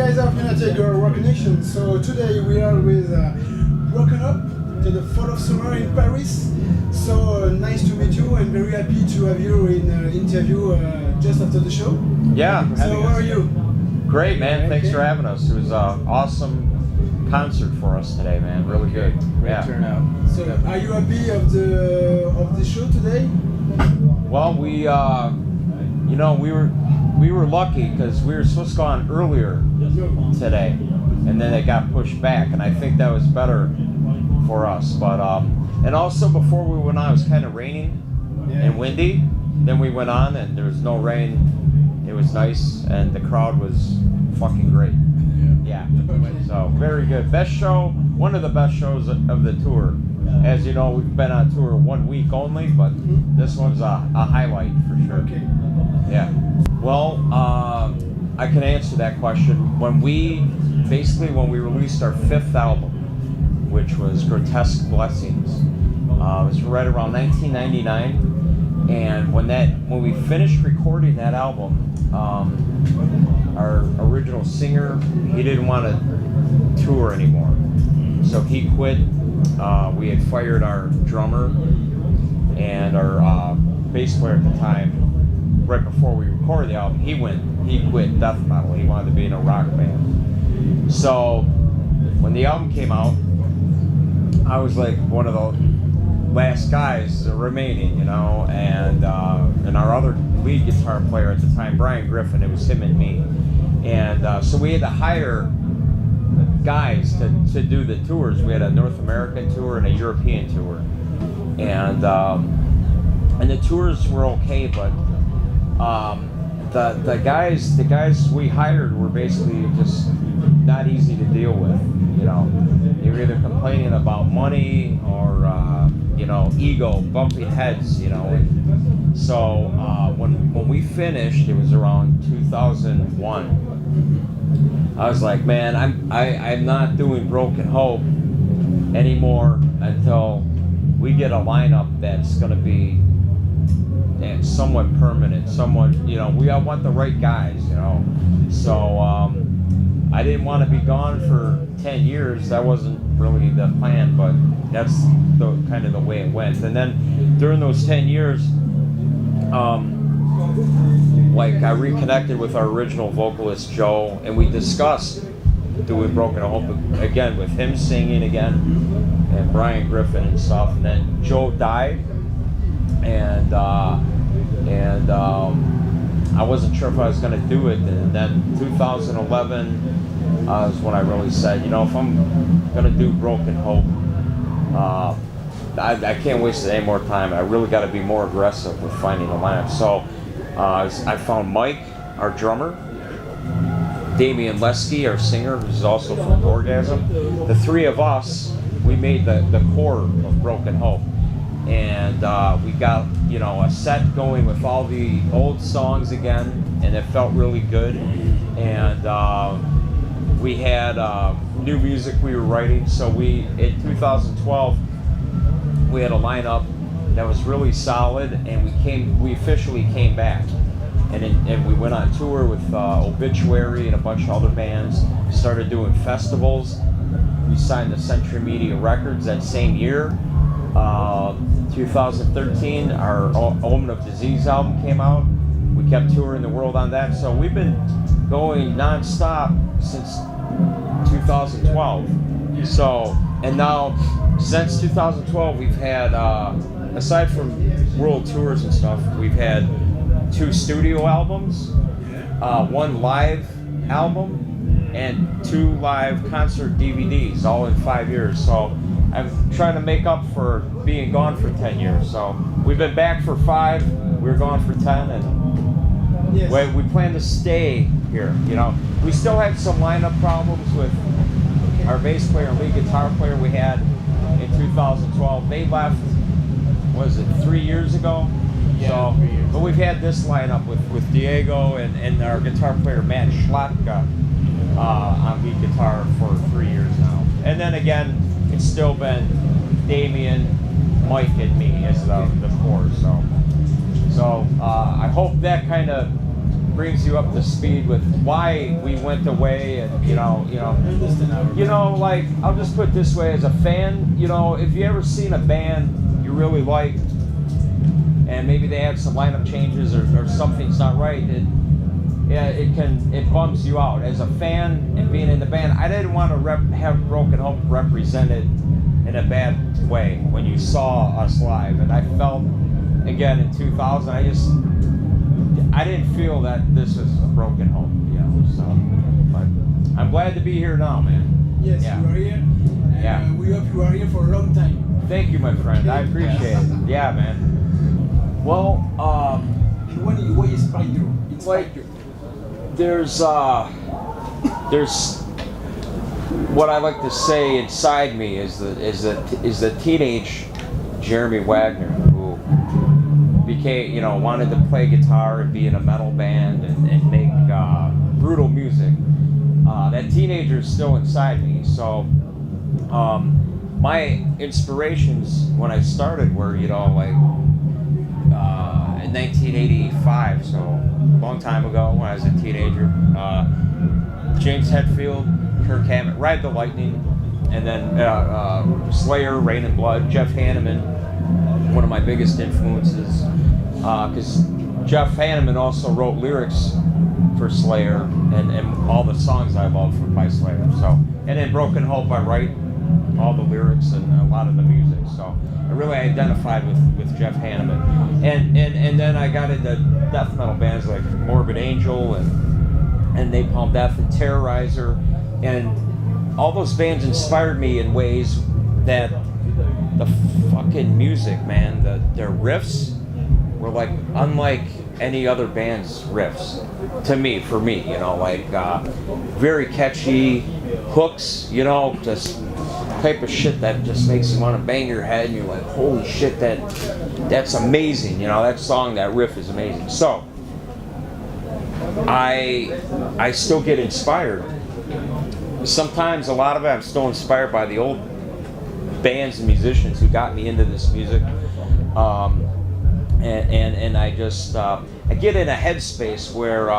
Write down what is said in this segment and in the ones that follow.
guys are Fnatic or Rock Nation. So today we are with Broken Up to the fall of summer in Paris. So nice to meet you and very happy to have you in interview just after the show. Yeah. So how are you? Great, man. Thanks for having us. It was an awesome concert for us today, man. Really good. Great turnout. So are you happy of the show today? Well, we were lucky because we were supposed to go on earlier today, and then it got pushed back, and I think that was better for us. But and also before we went on, it was kind of raining and windy. Then we went on, and there was no rain. It was nice, and the crowd was fucking great. Yeah. So very good. Best show. One of the best shows of the tour. As you know, we've been on tour 1 week only, but this one's a highlight for sure. Okay. Yeah. Well, I can answer that question. When we released our fifth album, which was Grotesque Blessings, it was right around 1999. And when we finished recording that album, our original singer, he didn't want to tour anymore, so he quit. We had fired our drummer and our bass player at the time. Right before we recorded the album, he quit death metal. He wanted to be in a rock band. So when the album came out, I was like one of the last guys remaining, you know, and our other lead guitar player at the time, Brian Griffin, it was him and me. And so we had to hire guys to do the tours. We had a North American tour and a European tour. And the tours were okay, but the guys we hired were basically just not easy to deal with. You know, they were either complaining about money or ego, bumping heads. You know, and so when we finished, it was around 2001. I was like, man, I'm not doing Broken Hope anymore until we get a lineup that's going to be somewhat permanent. I want the right guys, you know. So I didn't want to be gone for 10 years. That wasn't really the plan, but that's kind of the way it went. And then during those 10 years, I reconnected with our original vocalist, Joe, and we discussed doing Broken Hope again with him singing again, and Brian Griffin and stuff. And then Joe died, and I wasn't sure if I was going to do it. And then 2011 was when I really said, you know, if I'm going to do Broken Hope, I can't waste any more time. I really got to be more aggressive with finding a lineup. So I found Mike, our drummer, Damian Lesky, our singer, who's also from Orgasm. The three of us, we made the core of Broken Hope. And we got, you know, a set going with all the old songs again, and it felt really good. And we had new music we were writing. So in 2012, we had a lineup that was really solid, and we officially came back. And we went on tour with Obituary and a bunch of other bands, started doing festivals. We signed to Century Media Records that same year. 2013, our Omen of Disease album came out. We kept touring the world on that. So we've been going non-stop since 2012. So, and now, since 2012, we've had, aside from world tours and stuff, we've had 2 studio albums, 1 live album, and 2 live concert DVDs, all in 5 years. So I'm trying to make up for being gone for 10 years. So we've been back for 5, we were gone for 10, and Yes. we plan to stay here. You know, we still had some lineup problems with our bass player and lead guitar player we had in 2012. They left, was it 3 years ago? Yeah, so, 3 years. But we've had this lineup with Diego and our guitar player Matt Schlatka on lead guitar for 3 years now. And then again, it's still been Damian, Mike, and me as the core. So I hope that kind of brings you up to speed with why we went away, and like, I'll just put it this way: as a fan, if you ever seen a band you really like, and maybe they have some lineup changes or something's not right, it bums you out. As a fan and being in the band, I didn't want to have Broken Hope represented in a bad way when you saw us live, and I felt, again, in 2000, I didn't feel that this was a Broken Hope, so, but I'm glad to be here now, man. Yes, you are here. We hope you are here for a long time. Thank you, my friend. I appreciate it. Yeah, man. Well, what inspired you? There's what I like to say inside me is the teenage Jeremy Wagner who became, wanted to play guitar and be in a metal band and make brutal music. That teenager is still inside me. So my inspirations when I started were, in 1985, so a long time ago when I was a teenager. James Hetfield, Kirk Hammett, Ride the Lightning, and then Slayer, Rain and Blood, Jeff Hanneman, one of my biggest influences, because Jeff Hanneman also wrote lyrics for Slayer and all the songs I love by Slayer. So, and in Broken Hope, I write all the lyrics and a lot of the music. So I really identified with Jeff Hanneman, and then I got into death metal bands like Morbid Angel and Napalm Death and Terrorizer, and all those bands inspired me in ways that the fucking music, man, their riffs were like unlike any other band's riffs for me, very catchy hooks, just type of shit that just makes you want to bang your head, and you're like, holy shit, that's amazing, that song, that riff is amazing. So I still get inspired. Sometimes, a lot of it, I'm still inspired by the old bands and musicians who got me into this music, and I just I get in a headspace where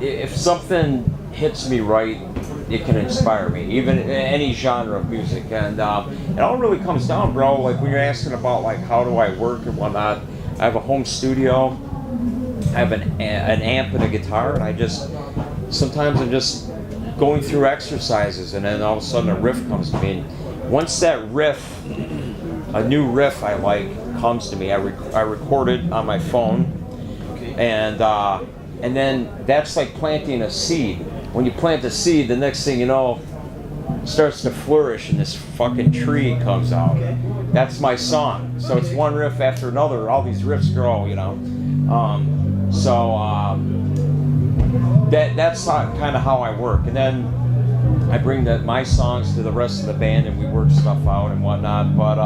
if something hits me right, it can inspire me, even any genre of music. And it all really comes down, bro, like when you're asking about how do I work and whatnot. I have a home studio, I have an amp and a guitar, and sometimes I'm just going through exercises, and then all of a sudden a riff comes to me. And once that riff, a new riff I like, comes to me, I record it on my phone, and then that's like planting a seed. When you plant a seed, the next thing you know, it starts to flourish and this fucking tree comes out. That's my song. So it's one riff after another. All these riffs grow, that's kind of how I work. And then I bring my songs to the rest of the band and we work stuff out and whatnot. But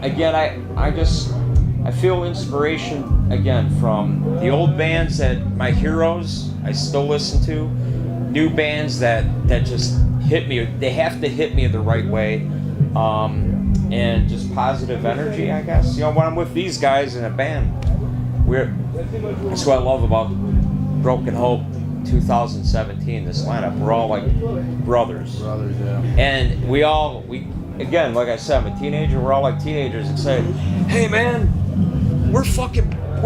again, I feel inspiration again from the old bands that my heroes I still listen to, new bands that just hit me. They have to hit me the right way, and just positive energy, I guess. When I'm with these guys in a band, that's what I love about Broken Hope 2017. This lineup, we're all like brothers. Brothers, yeah. And we again, like I said, I'm a teenager. We're all like teenagers excited. Hey, man, we're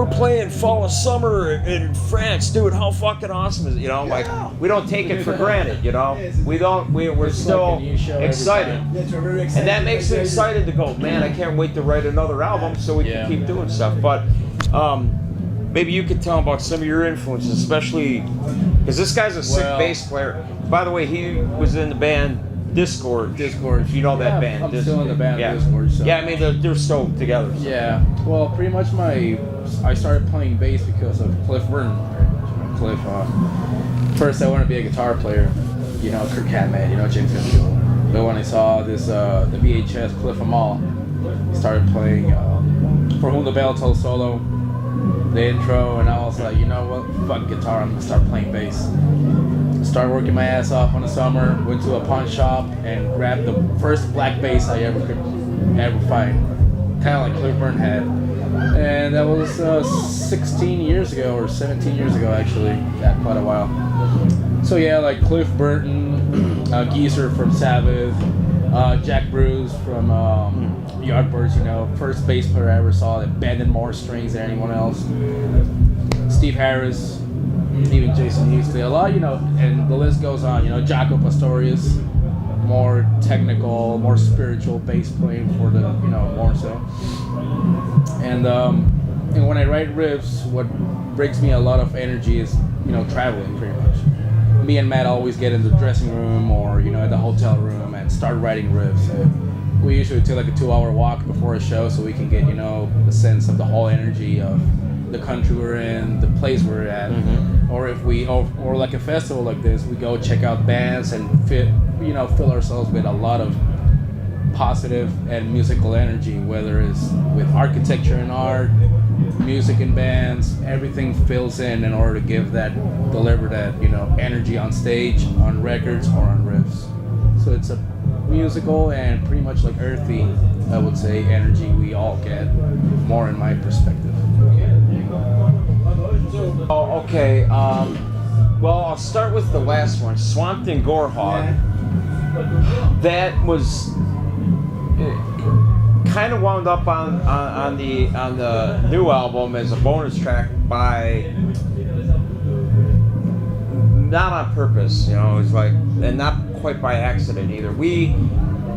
playing Fall of Summer in France, dude. How fucking awesome is it? We don't take it for granted, we're still excited. And that makes me excited to go, man, I can't wait to write another album so we can keep doing stuff. But maybe you could tell them about some of your influences, especially because this guy's a sick bass player. By the way, he was in the band Discord. If you know that band. I'm still in the band Discord. So. Yeah, I mean they're still together. So. Yeah. Well, pretty much I started playing bass because of Cliff Burton. Right? Cliff. First, I wanted to be a guitar player. Kirk Hammett. James Hetfield. But when I saw this the VHS Cliff Amal, he started playing For Whom the Bell Tolls solo, the intro, and I was like, you know what? Fuck guitar. I'm gonna start playing bass. Started working my ass off in the summer, went to a pawn shop and grabbed the first black bass I ever could find. Kind of like Cliff Burton had. And that was 16 years ago or 17 years ago, actually. Yeah, quite a while. So yeah, like Cliff Burton, Geezer from Sabbath, Jack Bruce from Yardbirds, you know, first bass player I ever saw that bended more strings than anyone else. Steve Harris, even Jason Newsted, a lot, you know, and the list goes on, you know, Jaco Pastorius, more technical, more spiritual bass playing for the, you know, more so. And when I write riffs, what brings me a lot of energy is, you know, traveling pretty much. Me and Matt always get in the dressing room or, you know, at the hotel room and start writing riffs. And we usually take like a 2-hour walk before a show so we can get, you know, a sense of the whole energy of the country we're in, the place we're at. Mm-hmm. Or if we, or like a festival like this, we go check out bands and fill ourselves with a lot of positive and musical energy, whether it's with architecture and art, music and bands, everything fills in order to deliver that, you know, energy on stage, on records, or on riffs. So it's a musical and pretty much like earthy, I would say, energy we all get, more in my perspective. Oh, okay. Well, I'll start with the last one, Swamped in Gore Hog. That was kind of wound up on the new album as a bonus track by, not on purpose, you know. It was like, and not quite by accident either. We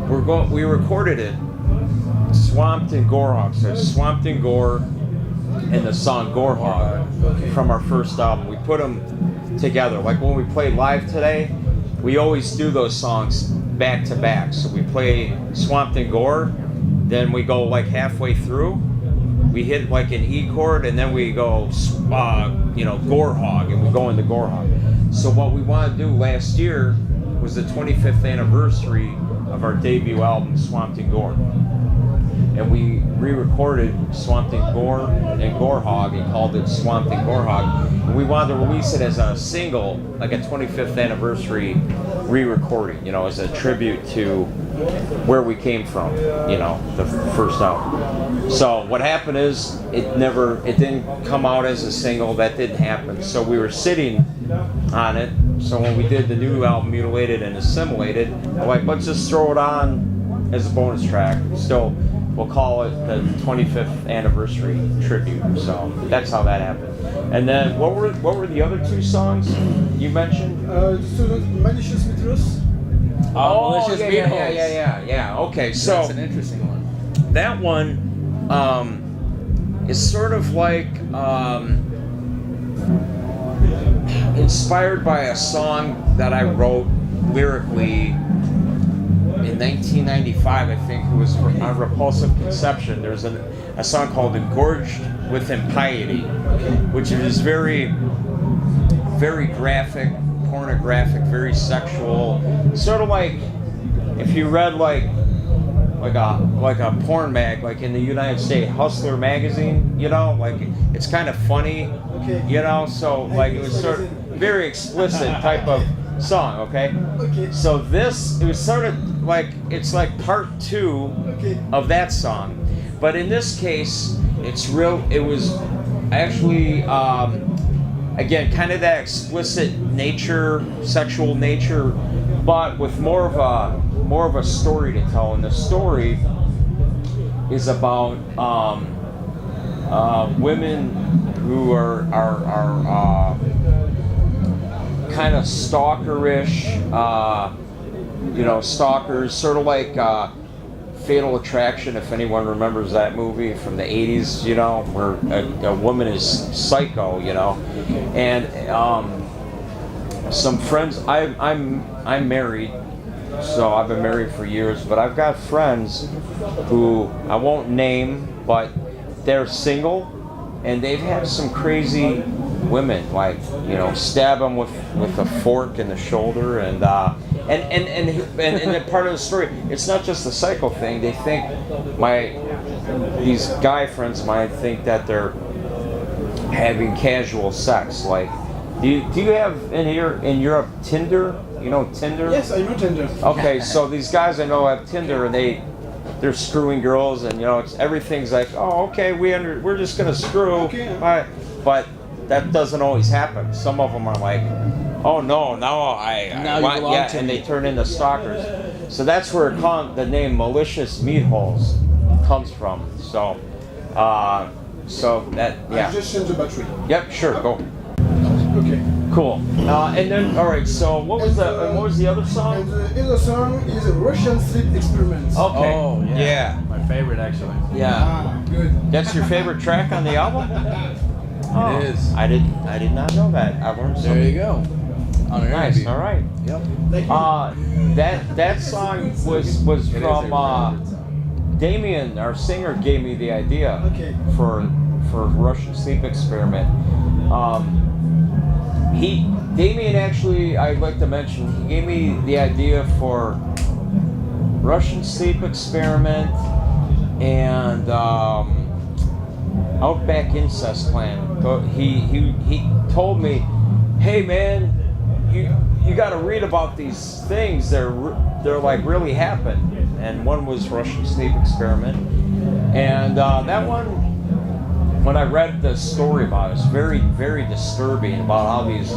recorded it Swamped in Gore Hog, so Swamped in Gore and the song Gore Hog from our first album. We put them together. Like when we played live today, we always do those songs back to back. So we play Swamped in Gore, then we go like halfway through, we hit like an E chord, and then we go, Gore Hog, and we go into Gore Hog. So what we wanted to do last year was the 25th anniversary of our debut album, Swamped in Gore. And we re-recorded Swamped in Gore and Gore Hog and called it Swamped in Gore Hog. And we wanted to release it as a single, like a 25th anniversary re-recording, you know, as a tribute to where we came from, you know, the first album. So what happened is it didn't come out as a single. That didn't happen. So we were sitting on it. So when we did the new album, Mutilated and Assimilated, we're like, let's just throw it on as a bonus track. Still, we'll call it the 25th anniversary tribute. So that's how that happened. And then what were the other two songs you mentioned? Malicious Mitros. Malicious Beatles. Yeah. Okay, so that's an interesting one. That one is sort of like inspired by a song that I wrote lyrically in 1995, I think. It was on Repulsive Conception. There's a song called Engorged with Impiety, which is very, very graphic, pornographic, very sexual. Sort of like if you read like a porn mag, like in the United States, Hustler magazine, you know, like it's kind of funny, you know, so like it was sort of very explicit type of song, okay? So it was sort of like, it's like part two of that song. But in this case, it was actually, again, kind of that explicit nature, sexual nature, but with more of a story to tell. And the story is about women who are kind of stalkerish, stalkers, sort of like Fatal Attraction, if anyone remembers that movie from the 80s, you know, where a woman is psycho, you know. And some friends, I'm married, so I've been married for years, but I've got friends who I won't name, but they're single, and they've had some crazy women, like, you know, stab them with a fork in the shoulder, and then part of the story, it's not just the psycho thing. They think, these guy friends of mine think that they're having casual sex. Like, do you have in Europe Tinder? You know Tinder? Yes, I know Tinder. Okay, so these guys I know have Tinder, and they're screwing girls, and it's everything's like, oh, okay, we're just gonna screw, Okay. but that doesn't always happen. Some of them are like, oh no, now I Now you want, belong yeah, to and me. they turn into stalkers. So that's where the name malicious meat holes comes from. So, that, I yeah. just changed the battery. Yep, sure, go. Okay. Cool. And then, all right. So what was what was the other And song? the other song is a Russian sleep experiment. Okay. Oh, yeah. Yeah. My favorite, actually. Yeah. Ah, good. That's your favorite track on the album? Oh, It is. I did not know that. I learned something. There you go. On an Nice. interview. All right. Yep. Thank you. That song was It is a from really good song. Damien, our singer, gave me the idea Okay. for Russian Sleep Experiment. Damien actually, I'd like to mention, he gave me the idea for Russian Sleep Experiment and Outback Incest Clan. He told me, hey man, you got to read about these things. They're like really happen. And one was Russian Sleep Experiment, and that one, when I read the story about it, it's very, very disturbing about how these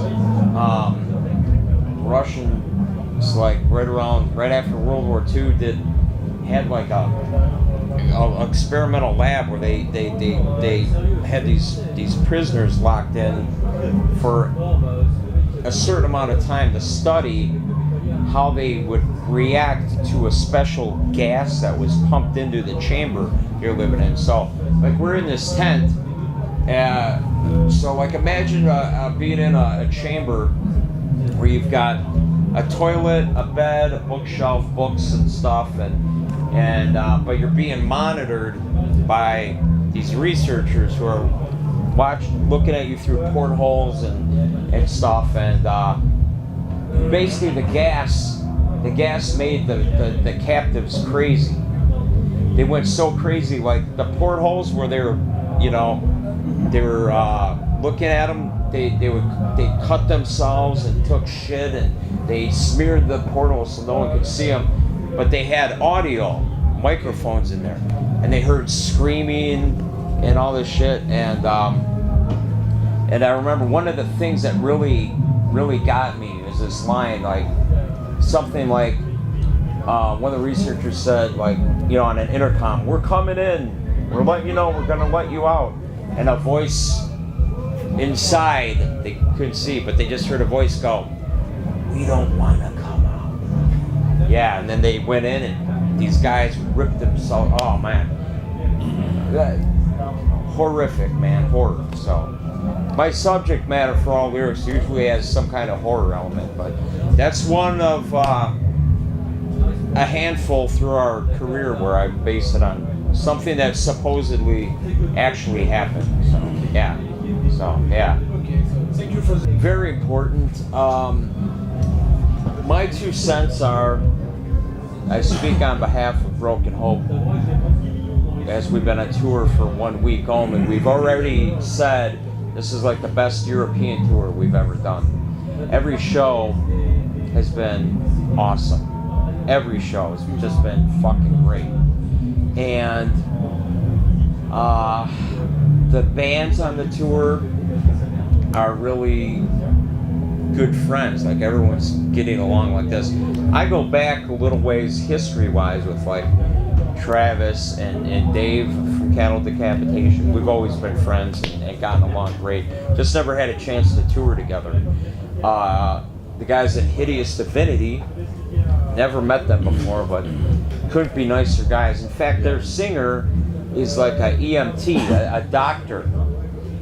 Russians, like right after World War II, had like a experimental lab where they had these prisoners locked in for a certain amount of time to study how they would react to a special gas that was pumped into the chamber you're living in. So, like, we're in this tent, so like imagine being in a chamber where you've got a toilet, a bed, a bookshelf, books and stuff, and but you're being monitored by these researchers who are looking at you through portholes and stuff, and basically the gas made the captives crazy. They went so crazy, like the portholes where they were looking at them. They cut themselves and took shit, and they smeared the portholes so no one could see them. But they had audio microphones in there, and they heard screaming and all this shit. And I remember one of the things that really got me is this line, like something like one of the researchers said, like, on an intercom, "We're coming in. We're letting you know. We're gonna let you out." And a voice inside, they couldn't see, but they just heard a voice go, "We don't want to come out." Yeah, and then they went in, and these guys ripped themselves. Oh man, horrific, man, horror. So my subject matter for all lyrics usually has some kind of horror element, but that's one of a handful through our career where I base it on something that supposedly actually happened. So yeah. Okay, so thank you for that. Very important. My 2 cents are, I speak on behalf of Broken Hope, as we've been on tour for 1 week only. We've already said this is like the best European tour we've ever done. Every show has been awesome. Every show has just been fucking great. And the bands on the tour are really good friends. Like, everyone's getting along like this. I go back a little ways history-wise with like Travis and Dave from Cattle Decapitation. We've always been friends and gotten along great. Just never had a chance to tour together. The guys at Hideous Divinity, never met them before, but couldn't be nicer guys. In fact, their singer is like a EMT, a doctor,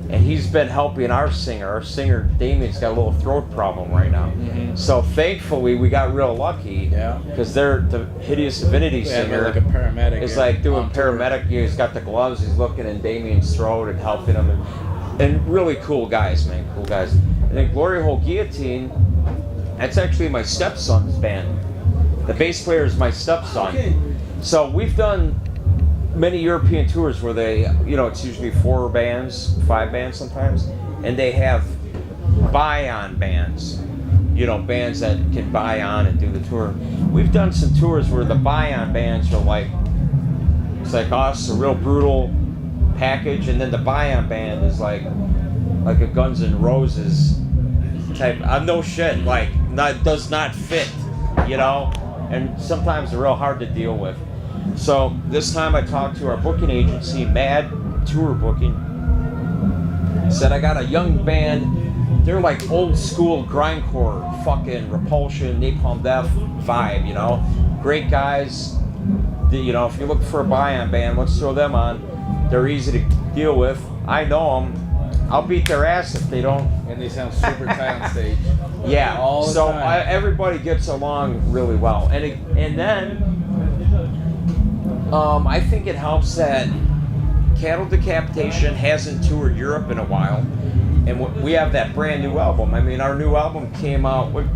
and he's been helping our singer. Our singer Damien's got a little throat problem right now. Mm-hmm. So thankfully we got real lucky, Yeah. because the Hideous Divinity Yeah, singer like a paramedic. is like doing on tour. paramedic. He's got the gloves. He's looking in Damien's throat and helping him, and really cool guys, man, cool guys. And then Glory Hole Guillotine, that's actually my stepson's band. The bass player is my stepson. Okay. So we've done many European tours where they, it's usually 4 bands, 5 bands sometimes, and they have buy-on bands, bands that can buy on and do the tour. We've done some tours where the buy-on bands are like It's like us, a real brutal package, and then the Bion band is like a Guns N' Roses type. No shit, like does not fit, you know, and sometimes they're real hard to deal with. So this time I talked to our booking agency, Mad Tour Booking. Said I got a young band. They're like old school grindcore, fucking Repulsion, Napalm Death vibe, you know. Great guys. You know, if you look for a Bion band, let's throw them on. They're easy to deal with. I know them. I'll beat their ass if they don't. And they sound super tight on stage. Yeah. All the So time. everybody gets along really well, and then I think it helps that Cattle Decapitation hasn't toured Europe in a while, and we have that brand new album. I mean, our new album came out with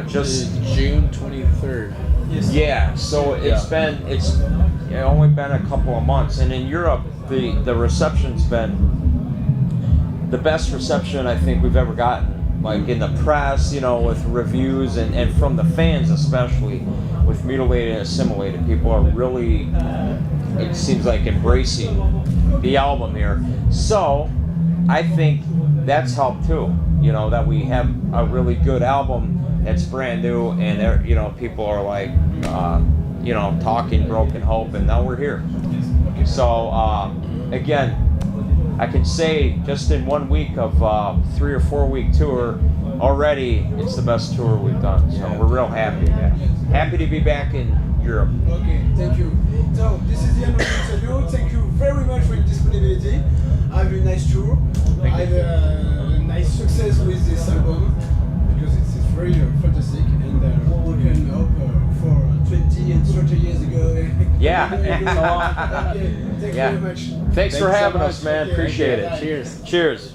just June 23rd. Yes. yeah. So it's only been a couple of months, and in Europe the reception's been the best reception I think we've ever gotten. Like in the press, you know, with reviews and from the fans especially, with Mutilated and Assimilated, people are really, it seems like, embracing the album here. So I think that's helped too, you know, that we have a really good album that's brand new, and you know, people are like, you know, talking Broken Hope, and now we're here. So again, I can say just in 1 week of 3 or 4 week tour already, it's the best tour we've done. So we're real happy. Happy to be back in Europe. Okay, thank you. So this is the end of the interview. Thank you very much for your disponibility. Have a nice tour. Have a nice success with this album, because it's very fantastic, and broken up for 20 and 30 years ago. Yeah. Okay, thank you Yeah. very much. Thanks for so having much. us, man. Okay. Appreciate Okay. it. Cheers. Cheers.